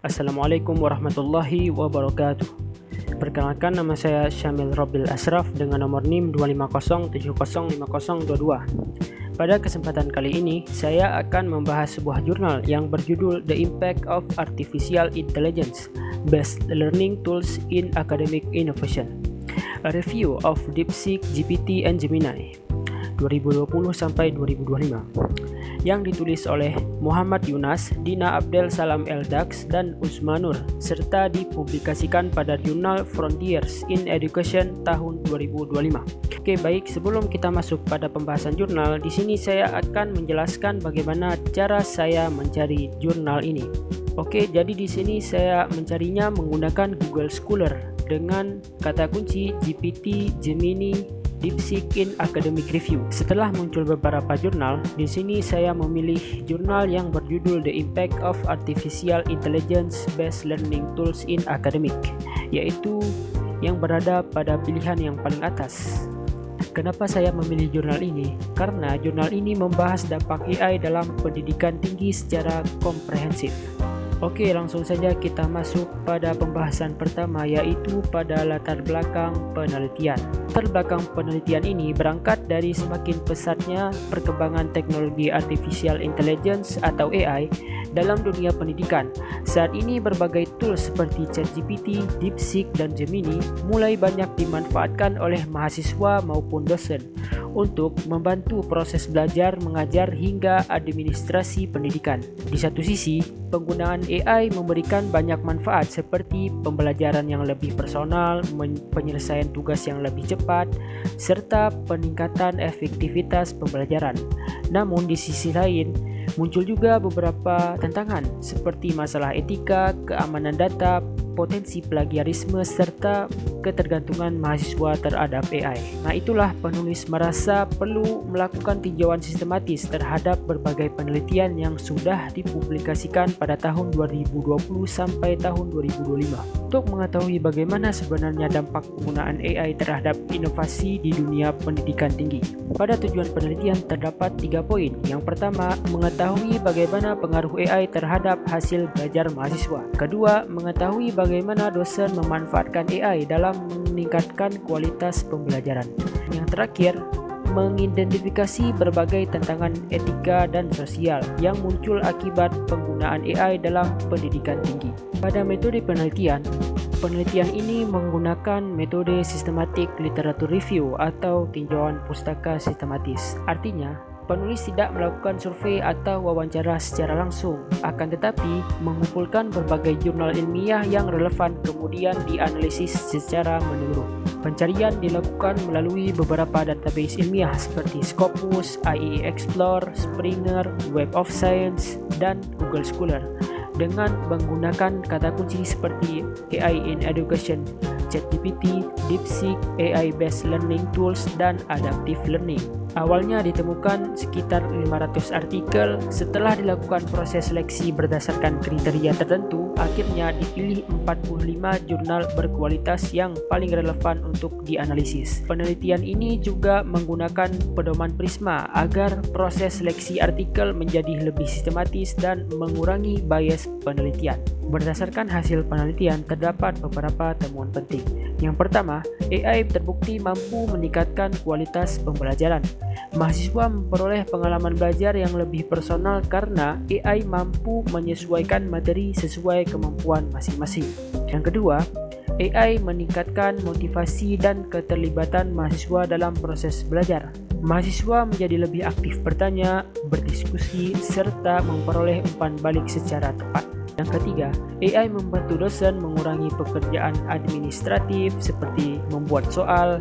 Assalamualaikum warahmatullahi wabarakatuh. Perkenalkan, nama saya Syamil Robil Ashraf dengan nomor NIM 250705022. Pada kesempatan kali ini, saya akan membahas sebuah jurnal yang berjudul The Impact of Artificial Intelligence Based Learning Tools in Academic Innovation, a review of DeepSeek, GPT, and Gemini 2020-2025, yang ditulis oleh Muhammad Yunas, Dina Abdel Salam Eldax, dan Usmanur, serta dipublikasikan pada jurnal Frontiers in Education tahun 2025. Oke, baik, sebelum kita masuk pada pembahasan jurnal, di sini saya akan menjelaskan bagaimana cara saya mencari jurnal ini. Oke, jadi di sini saya mencarinya menggunakan Google Scholar dengan kata kunci GPT, Gemini, DeepSeek in Academic Review. Setelah muncul beberapa jurnal, di sini saya memilih jurnal yang berjudul The Impact of Artificial Intelligence Based Learning Tools in Academic, yaitu yang berada pada pilihan yang paling atas. Kenapa saya memilih jurnal ini? Karena jurnal ini membahas dampak AI dalam pendidikan tinggi secara komprehensif. Oke, langsung saja kita masuk pada pembahasan pertama, yaitu pada latar belakang penelitian. Latar belakang penelitian ini berangkat dari semakin pesatnya perkembangan teknologi artificial intelligence atau AI dalam dunia pendidikan. Saat ini berbagai tools seperti ChatGPT, DeepSeek, dan Gemini mulai banyak dimanfaatkan oleh mahasiswa maupun dosen untuk membantu proses belajar, mengajar, hingga administrasi pendidikan. Di satu sisi, penggunaan AI memberikan banyak manfaat seperti pembelajaran yang lebih personal, penyelesaian tugas yang lebih cepat, serta peningkatan efektivitas pembelajaran. Namun di sisi lain, muncul juga beberapa tantangan seperti masalah etika, keamanan data, potensi plagiarisme, serta ketergantungan mahasiswa terhadap AI. Nah, itulah penulis merasa perlu melakukan tinjauan sistematis terhadap berbagai penelitian yang sudah dipublikasikan pada tahun 2020 sampai tahun 2025 untuk mengetahui bagaimana sebenarnya dampak penggunaan AI terhadap inovasi di dunia pendidikan tinggi. Pada tujuan penelitian terdapat 3 poin. Yang pertama, mengetahui bagaimana pengaruh AI terhadap hasil belajar mahasiswa. Kedua, mengetahui bagaimana dosen memanfaatkan AI dalam meningkatkan kualitas pembelajaran. Yang terakhir, mengidentifikasi berbagai tantangan etika dan sosial yang muncul akibat penggunaan AI dalam pendidikan tinggi. Pada metode penelitian ini menggunakan metode sistematik literatur review atau tinjauan pustaka sistematis. Artinya, penulis tidak melakukan survei atau wawancara secara langsung, akan tetapi mengumpulkan berbagai jurnal ilmiah yang relevan kemudian dianalisis secara menyeluruh. Pencarian dilakukan melalui beberapa database ilmiah seperti Scopus, IE Explorer, Springer, Web of Science, dan Google Scholar dengan menggunakan kata kunci seperti AI in Education, ChatGPT, DeepSeek, AI-based learning tools, dan adaptive learning. Awalnya ditemukan sekitar 500 artikel. Setelah dilakukan proses seleksi berdasarkan kriteria tertentu, akhirnya dipilih 45 jurnal berkualitas yang paling relevan untuk dianalisis. Penelitian ini juga menggunakan pedoman Prisma agar proses seleksi artikel menjadi lebih sistematis dan mengurangi bias penelitian. Berdasarkan hasil penelitian, terdapat beberapa temuan penting. Yang pertama, AI terbukti mampu meningkatkan kualitas pembelajaran. Mahasiswa memperoleh pengalaman belajar yang lebih personal karena AI mampu menyesuaikan materi sesuai kemampuan masing-masing. Yang kedua, AI meningkatkan motivasi dan keterlibatan mahasiswa dalam proses belajar. Mahasiswa menjadi lebih aktif bertanya, berdiskusi, serta memperoleh umpan balik secara tepat. Yang ketiga, AI membantu dosen mengurangi pekerjaan administratif seperti membuat soal,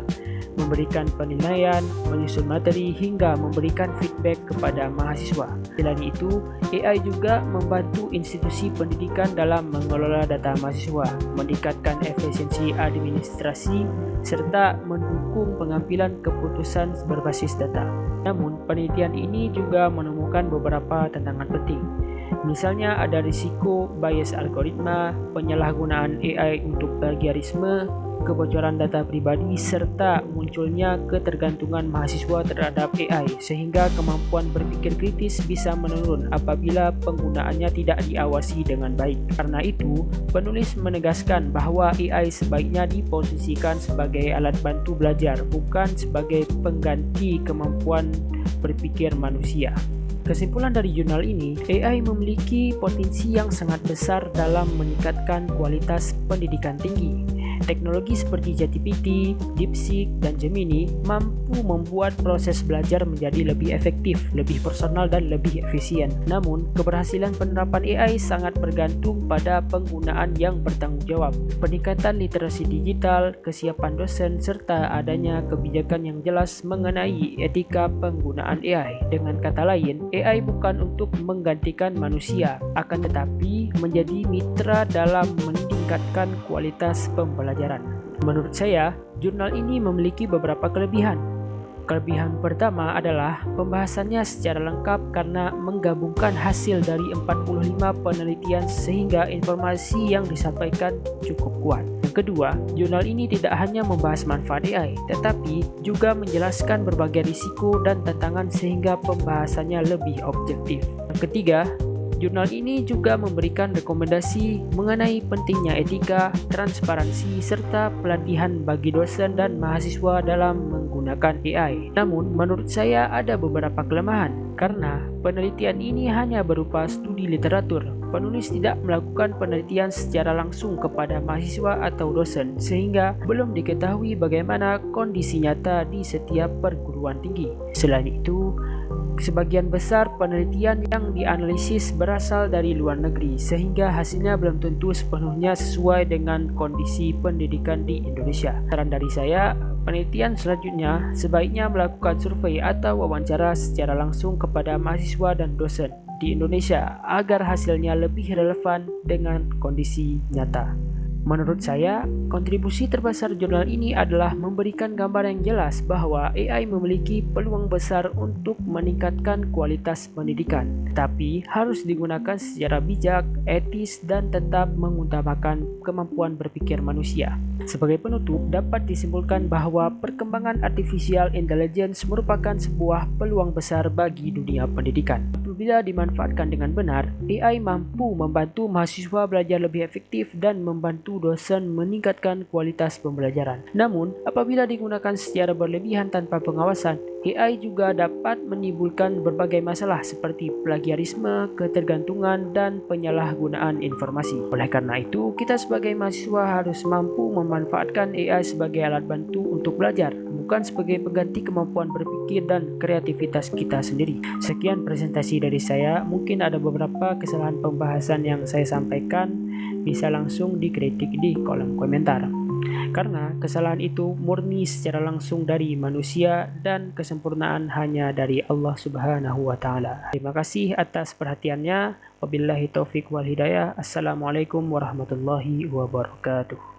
memberikan penilaian, menyusun materi, hingga memberikan feedback kepada mahasiswa. Selain itu, AI juga membantu institusi pendidikan dalam mengelola data mahasiswa, meningkatkan efisiensi administrasi, serta mendukung pengambilan keputusan berbasis data. Namun, penelitian ini juga menemukan beberapa tantangan penting. Misalnya ada risiko bias algoritma, penyalahgunaan AI untuk plagiarisme, kebocoran data pribadi, serta munculnya ketergantungan mahasiswa terhadap AI sehingga kemampuan berpikir kritis bisa menurun apabila penggunaannya tidak diawasi dengan baik. Karena itu, penulis menegaskan bahwa AI sebaiknya diposisikan sebagai alat bantu belajar, bukan sebagai pengganti kemampuan berpikir manusia. Kesimpulan dari jurnal ini, AI memiliki potensi yang sangat besar dalam meningkatkan kualitas pendidikan tinggi. Teknologi seperti ChatGPT, DeepSeek, dan Gemini mampu membuat proses belajar menjadi lebih efektif, lebih personal, dan lebih efisien. Namun, keberhasilan penerapan AI sangat bergantung pada penggunaan yang bertanggung jawab, peningkatan literasi digital, kesiapan dosen, serta adanya kebijakan yang jelas mengenai etika penggunaan AI. Dengan kata lain, AI bukan untuk menggantikan manusia, akan tetapi menjadi mitra dalam meningkatkan kualitas pembelajaran. Menurut saya, jurnal ini memiliki beberapa kelebihan. Kelebihan pertama adalah pembahasannya secara lengkap karena menggabungkan hasil dari 45 penelitian sehingga informasi yang disampaikan cukup kuat. Yang kedua, jurnal ini tidak hanya membahas manfaat AI, tetapi juga menjelaskan berbagai risiko dan tantangan sehingga pembahasannya lebih objektif. Yang ketiga, jurnal ini juga memberikan rekomendasi mengenai pentingnya etika, transparansi, serta pelatihan bagi dosen dan mahasiswa dalam menggunakan AI. Namun, menurut saya ada beberapa kelemahan, karena penelitian ini hanya berupa studi literatur. Penulis tidak melakukan penelitian secara langsung kepada mahasiswa atau dosen, sehingga belum diketahui bagaimana kondisi nyata di setiap perguruan tinggi. Selain itu, sebagian besar penelitian yang dianalisis berasal dari luar negeri, sehingga hasilnya belum tentu sepenuhnya sesuai dengan kondisi pendidikan di Indonesia. Saran dari saya, penelitian selanjutnya sebaiknya melakukan survei atau wawancara secara langsung kepada mahasiswa dan dosen di Indonesia agar hasilnya lebih relevan dengan kondisi nyata. Menurut saya, kontribusi terbesar jurnal ini adalah memberikan gambar yang jelas bahwa AI memiliki peluang besar untuk meningkatkan kualitas pendidikan, tapi harus digunakan secara bijak, etis, dan tetap mengutamakan kemampuan berpikir manusia. Sebagai penutup, dapat disimpulkan bahwa perkembangan artificial intelligence merupakan sebuah peluang besar bagi dunia pendidikan. Apabila dimanfaatkan dengan benar, AI mampu membantu mahasiswa belajar lebih efektif dan membantu dosen meningkatkan kualitas pembelajaran. Namun, apabila digunakan secara berlebihan tanpa pengawasan, AI juga dapat menimbulkan berbagai masalah seperti plagiarisme, ketergantungan, dan penyalahgunaan informasi. Oleh karena itu, kita sebagai mahasiswa harus mampu memanfaatkan AI sebagai alat bantu untuk belajar, bukan sebagai pengganti kemampuan berpikir dan kreativitas kita sendiri. Sekian presentasi dari saya. Mungkin ada beberapa kesalahan pembahasan yang saya sampaikan, bisa langsung dikritik di kolom komentar. Karena kesalahan itu murni secara langsung dari manusia dan kesempurnaan hanya dari Allah Subhanahu wa taala. Terima kasih atas perhatiannya. Wabillahi taufik wal hidayah. Assalamualaikum warahmatullahi wabarakatuh.